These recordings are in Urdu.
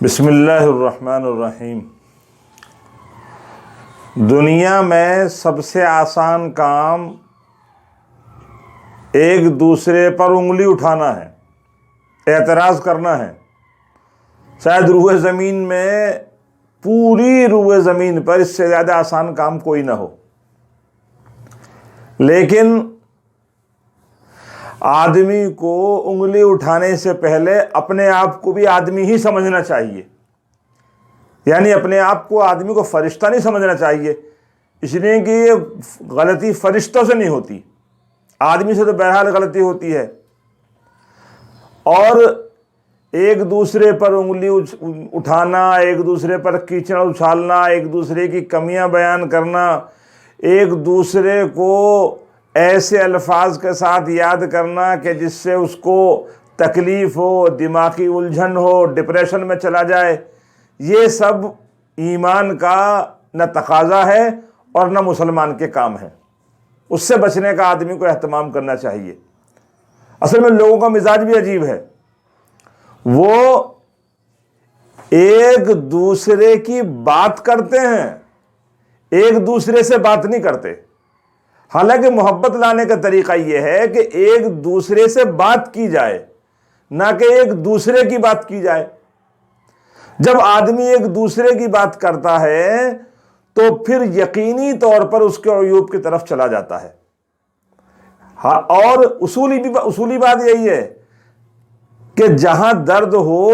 بسم اللہ الرحمن الرحیم۔ دنیا میں سب سے آسان کام ایک دوسرے پر انگلی اٹھانا ہے، اعتراض کرنا ہے۔ شاید روئے زمین میں، پوری روئے زمین پر اس سے زیادہ آسان کام کوئی نہ ہو، لیکن آدمی کو انگلی اٹھانے سے پہلے اپنے آپ کو بھی آدمی ہی سمجھنا چاہیے، یعنی اپنے آپ کو آدمی کو فرشتہ نہیں سمجھنا چاہیے، اس لیے کہ یہ غلطی فرشتوں سے نہیں ہوتی، آدمی سے تو بہرحال غلطی ہوتی ہے۔ اور ایک دوسرے پر انگلی اٹھانا، ایک دوسرے پر کیچڑ اچھالنا، ایک دوسرے کی کمیاں بیان کرنا، ایک دوسرے کو ایسے الفاظ کے ساتھ یاد کرنا کہ جس سے اس کو تکلیف ہو، دماغی الجھن ہو، ڈپریشن میں چلا جائے، یہ سب ایمان کا نہ تقاضا ہے اور نہ مسلمان کے کام ہے۔ اس سے بچنے کا آدمی کو اہتمام کرنا چاہیے۔ اصل میں لوگوں کا مزاج بھی عجیب ہے، وہ ایک دوسرے کی بات کرتے ہیں، ایک دوسرے سے بات نہیں کرتے۔ حالانکہ محبت لانے کا طریقہ یہ ہے کہ ایک دوسرے سے بات کی جائے، نہ کہ ایک دوسرے کی بات کی جائے۔ جب آدمی ایک دوسرے کی بات کرتا ہے تو پھر یقینی طور پر اس کے عیوب کی طرف چلا جاتا ہے۔ اور اصولی بات یہی ہے کہ جہاں درد ہو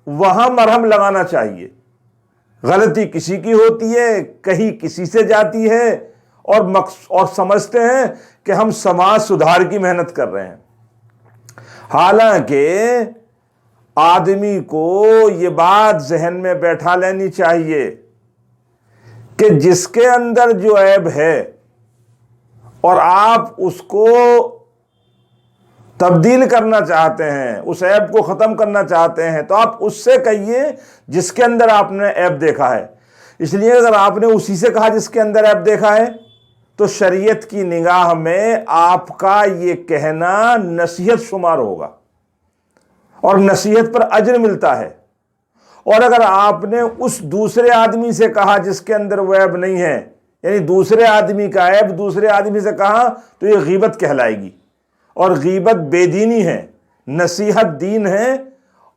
وہاں مرہم لگانا چاہیے۔ غلطی کسی کی ہوتی ہے، کہیں کسی سے جاتی ہے، اور سمجھتے ہیں کہ ہم سماج سدھار کی محنت کر رہے ہیں۔ حالانکہ آدمی کو یہ بات ذہن میں بیٹھا لینی چاہیے کہ جس کے اندر جو عیب ہے اور آپ اس کو تبدیل کرنا چاہتے ہیں، اس عیب کو ختم کرنا چاہتے ہیں، تو آپ اس سے کہیے جس کے اندر آپ نے عیب دیکھا ہے۔ اس لیے اگر آپ نے اسی سے کہا جس کے اندر عیب دیکھا ہے تو شریعت کی نگاہ میں آپ کا یہ کہنا نصیحت شمار ہوگا اور نصیحت پر اجر ملتا ہے۔ اور اگر آپ نے اس دوسرے آدمی سے کہا جس کے اندر وہ عیب نہیں ہے، یعنی دوسرے آدمی کا عیب دوسرے آدمی سے کہا، تو یہ غیبت کہلائے گی، اور غیبت بے دینی ہے۔ نصیحت دین ہے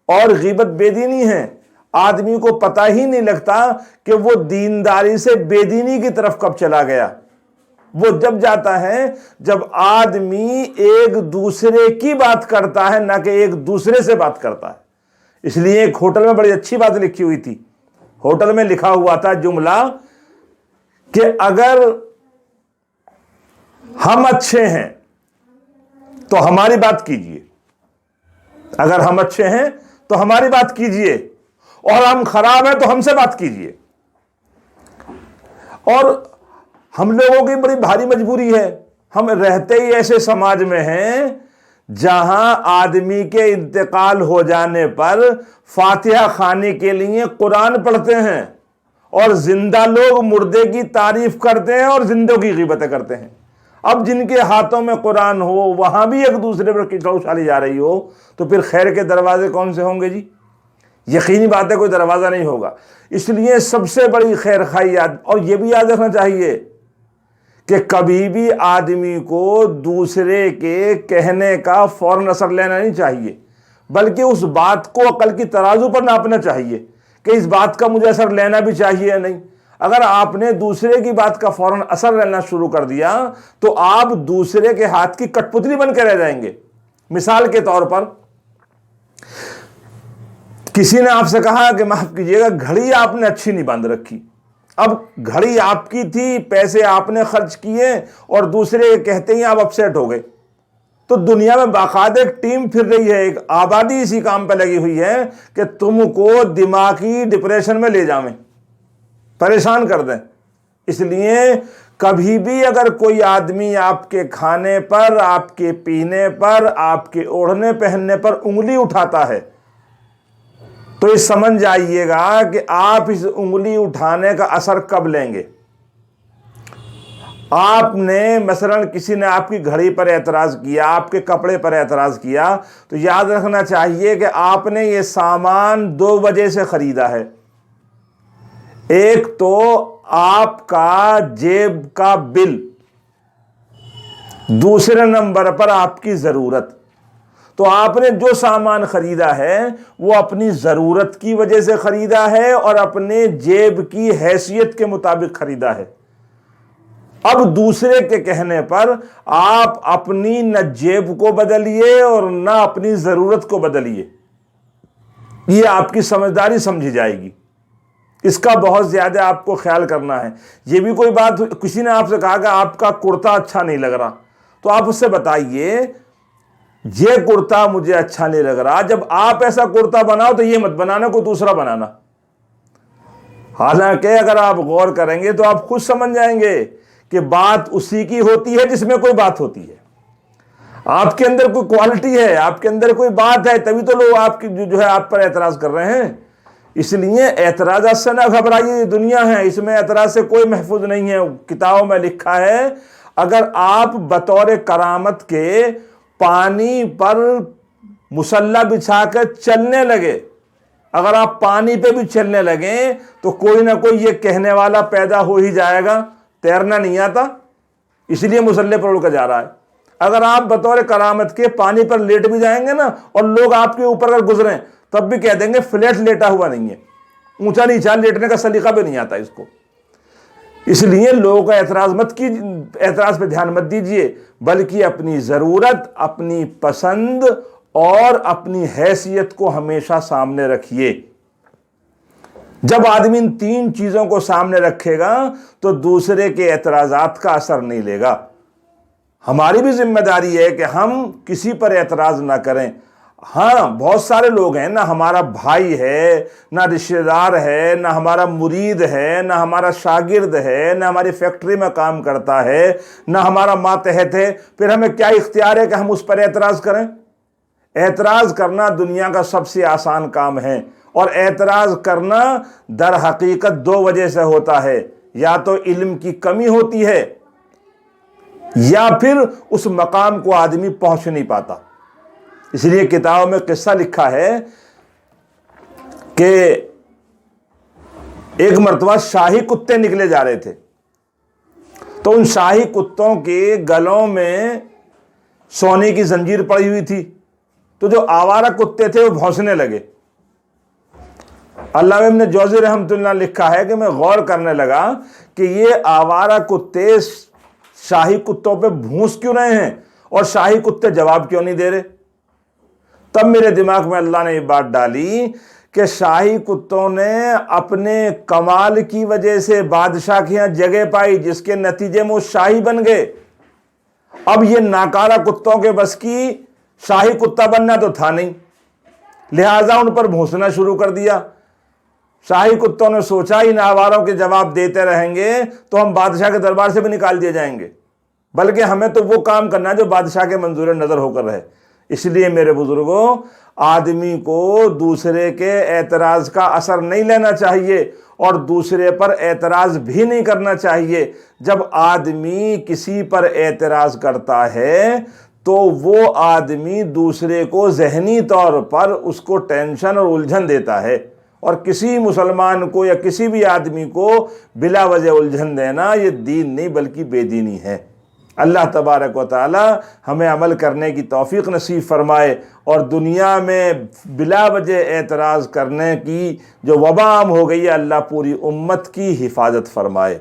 اور غیبت بے دینی ہے۔ آدمی کو پتہ ہی نہیں لگتا کہ وہ دینداری سے بے دینی کی طرف کب چلا گیا۔ وہ جب جاتا ہے جب آدمی ایک دوسرے کی بات کرتا ہے، نہ کہ ایک دوسرے سے بات کرتا ہے۔ اس لیے ایک ہوٹل میں بڑی اچھی بات لکھی ہوئی تھی۔ ہوٹل میں لکھا ہوا تھا جملہ کہ اگر ہم اچھے ہیں تو ہماری بات کیجئے، اگر ہم اچھے ہیں تو ہماری بات کیجئے، اور ہم خراب ہیں تو ہم سے بات کیجئے۔ اور ہم لوگوں کی بڑی بھاری مجبوری ہے، ہم رہتے ہی ایسے سماج میں ہیں جہاں آدمی کے انتقال ہو جانے پر فاتحہ خوانے کے لیے قرآن پڑھتے ہیں، اور زندہ لوگ مردے کی تعریف کرتے ہیں اور زندوں کی غیبتیں کرتے ہیں۔ اب جن کے ہاتھوں میں قرآن ہو وہاں بھی ایک دوسرے پر کیچڑ اچھالی جا رہی ہو، تو پھر خیر کے دروازے کون سے ہوں گے جی؟ یقینی بات ہے کوئی دروازہ نہیں ہوگا۔ اس لیے سب سے بڑی خیر خواہی اور یہ بھی یاد رکھنا چاہیے کہ کبھی بھی آدمی کو دوسرے کے کہنے کا فوراً اثر لینا نہیں چاہیے، بلکہ اس بات کو عقل کی ترازو پر ناپنا چاہیے کہ اس بات کا مجھے اثر لینا بھی چاہیے یا نہیں۔ اگر آپ نے دوسرے کی بات کا فوراً اثر لینا شروع کر دیا تو آپ دوسرے کے ہاتھ کی کٹ پتلی بن کے رہ جائیں گے۔ مثال کے طور پر کسی نے آپ سے کہا کہ معاف کیجیے گا، گھڑی آپ نے اچھی نہیں باندھ رکھی۔ اب گھڑی آپ کی تھی، پیسے آپ نے خرچ کیے، اور دوسرے کہتے ہی آپ اپسیٹ ہو گئے۔ تو دنیا میں باقاعدہ ایک ٹیم پھر رہی ہے، ایک آبادی اسی کام پہ لگی ہوئی ہے کہ تم کو دماغی ڈپریشن میں لے جائیں، پریشان کر دیں۔ اس لیے کبھی بھی اگر کوئی آدمی آپ کے کھانے پر، آپ کے پینے پر، آپ کے اوڑھنے پہننے پر انگلی اٹھاتا ہے تو یہ سمجھ جائیے گا کہ آپ اس انگلی اٹھانے کا اثر کب لیں گے۔ آپ نے مثلا کسی نے آپ کی گھڑی پر اعتراض کیا، آپ کے کپڑے پر اعتراض کیا، تو یاد رکھنا چاہیے کہ آپ نے یہ سامان دو وجہ سے خریدا ہے۔ ایک تو آپ کا جیب کا بل، دوسرے نمبر پر آپ کی ضرورت۔ تو آپ نے جو سامان خریدا ہے وہ اپنی ضرورت کی وجہ سے خریدا ہے اور اپنے جیب کی حیثیت کے مطابق خریدا ہے۔ اب دوسرے کے کہنے پر آپ اپنی نہ جیب کو بدلیے اور نہ اپنی ضرورت کو بدلیے، یہ آپ کی سمجھداری سمجھی جائے گی۔ اس کا بہت زیادہ آپ کو خیال کرنا ہے۔ یہ بھی کوئی بات، کسی نے آپ سے کہا کہ آپ کا کرتا اچھا نہیں لگ رہا، تو آپ اس سے بتائیے یہ کرتا مجھے اچھا نہیں لگ رہا، جب آپ ایسا کرتا بناؤ تو یہ مت بنانا، کوئی دوسرا بنانا۔ حالانکہ اگر آپ غور کریں گے تو آپ خود سمجھ جائیں گے کہ بات اسی کی ہوتی ہے جس میں کوئی بات ہوتی ہے۔ آپ کے اندر کوئی کوالٹی ہے، آپ کے اندر کوئی بات ہے، تبھی تو لوگ آپ کی جو ہے آپ پر اعتراض کر رہے ہیں۔ اس لیے اعتراضات سے نہ گھبرائیے، یہ دنیا ہے، اس میں اعتراض سے کوئی محفوظ نہیں ہے۔ کتابوں میں لکھا ہے اگر آپ بطور کرامت کے پانی پر مسلح بچھا کر چلنے لگے، اگر آپ پانی پہ بھی چلنے لگیں تو کوئی نہ کوئی یہ کہنے والا پیدا ہو ہی جائے گا تیرنا نہیں آتا، اس لیے مسلح پر اڑ کر جا رہا ہے۔ اگر آپ بطور کرامت کے پانی پر لیٹ بھی جائیں گے نا اور لوگ آپ کے اوپر اگر گزریں تب بھی کہہ دیں گے فلیٹ لیٹا ہوا نہیں ہے، اونچا نیچا لیٹنے کا سلیقہ بھی نہیں آتا اس کو۔ اس لیے لوگوں کا اعتراض پہ دھیان مت دیجیے، بلکہ اپنی ضرورت، اپنی پسند اور اپنی حیثیت کو ہمیشہ سامنے رکھیے۔ جب آدمی ان تین چیزوں کو سامنے رکھے گا تو دوسرے کے اعتراضات کا اثر نہیں لے گا۔ ہماری بھی ذمہ داری ہے کہ ہم کسی پر اعتراض نہ کریں۔ ہاں بہت سارے لوگ ہیں، نہ ہمارا بھائی ہے، نہ رشتہ دار ہے، نہ ہمارا مرید ہے، نہ ہمارا شاگرد ہے، نہ ہماری فیکٹری میں کام کرتا ہے، نہ ہمارا ماتحت ہے، پھر ہمیں کیا اختیار ہے کہ ہم اس پر اعتراض کریں؟ اعتراض کرنا دنیا کا سب سے آسان کام ہے، اور اعتراض کرنا در حقیقت دو وجہ سے ہوتا ہے، یا تو علم کی کمی ہوتی ہے یا پھر اس مقام کو آدمی پہنچ نہیں پاتا۔ اس لیے کتابوں میں قصہ لکھا ہے کہ ایک مرتبہ شاہی کتے نکلے جا رہے تھے، تو ان شاہی کتوں کے گلوں میں سونے کی زنجیر پڑی ہوئی تھی، تو جو آوارہ کتے تھے وہ بھونسنے لگے۔ علامہ ابن جوزی رحمۃ اللہ نے لکھا ہے کہ میں غور کرنے لگا کہ یہ آوارہ کتے شاہی کتوں پہ بھونس کیوں رہے ہیں اور شاہی کتے جواب کیوں نہیں دے رہے۔ تب میرے دماغ میں اللہ نے یہ بات ڈالی کہ شاہی کتوں نے اپنے کمال کی وجہ سے بادشاہ کے یہاں جگہ پائی، جس کے نتیجے میں وہ شاہی بن گئے۔ اب یہ ناکارہ کتوں کے بس کی شاہی کتا بننا تو تھا نہیں، لہٰذا ان پر بھونسنا شروع کر دیا۔ شاہی کتوں نے سوچا ان آواروں کے جواب دیتے رہیں گے تو ہم بادشاہ کے دربار سے بھی نکال دیے جائیں گے، بلکہ ہمیں تو وہ کام کرنا ہے جو بادشاہ کے منظور نظر ہو کر رہے۔ اس لیے میرے بزرگوں، آدمی کو دوسرے کے اعتراض کا اثر نہیں لینا چاہیے اور دوسرے پر اعتراض بھی نہیں کرنا چاہیے۔ جب آدمی کسی پر اعتراض کرتا ہے تو وہ آدمی دوسرے کو ذہنی طور پر اس کو ٹینشن اور الجھن دیتا ہے، اور کسی مسلمان کو یا کسی بھی آدمی کو بلا وجہ الجھن دینا یہ دین نہیں بلکہ بے دینی ہے۔ اللہ تبارک و تعالی ہمیں عمل کرنے کی توفیق نصیب فرمائے اور دنیا میں بلا وجہ اعتراض کرنے کی جو وبا عام ہو گئی ہے، اللہ پوری امت کی حفاظت فرمائے۔